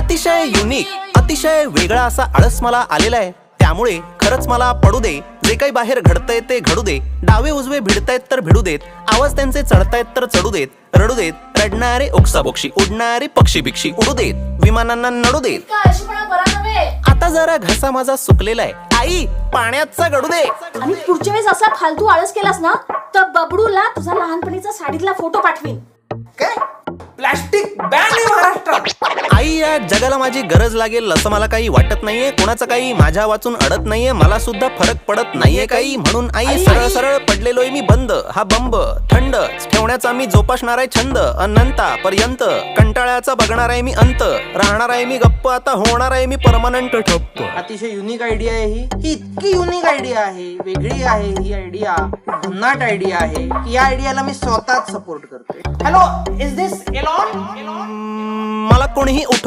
अतिशय युनिक, अतिशय वेगळा असा आळस मला आलेला आहे. त्यामुळे खरंच मला पडू दे, जे काही बाहेर घडतंय ते घडू दे. डावे उजवे भिडतायत तर भिडू देत, आवाज त्यांचे चढतायत तर चढू देत. रडू देत रडणारे ओक्साबोक्षी, उडणारे पक्षी बिक्षी उडू देत, विमानांना नडू देत. आता जरा घसा माझा सुकलेला आहे, आई पाण्याचा गडू दे. आणि पुढच्या वेळेस असा फालतू आळस केलास ना तर बबडूला तुझा लहानपणीचा साडीतला फोटो पाठवीन. काय प्लास्टिक बॅन आहे महाराष्ट्रात. आई या जगाला माझी गरज लागेल असं मला काही वाटत नाहीये. कोणाचं काही माझ्या वाचून अडत नाहीये, मला सुद्धा फरक पडत नाहीये काही. म्हणून आई सरळ सरळ पडलेलोय मी बंद. हा बंब थंड ठेवण्याचा मी जोपासणार आहे छंद. अनंतापर्यंत कंटाळ्याचा बघणार आहे मी अंत. राहणार आहे मी गप्प, आता होणार आहे मी परमनंट ठप्प. अतिशय युनिक आयडिया आहे ही इतकी युनिक आयडिया आहे, वेगळी आहे ही आयडिया, भन्नाट आयडिया आहे की या आयडियाला मी स्वतःच सपोर्ट करतोय. Hello, is this Elon? मला कोणीही उठव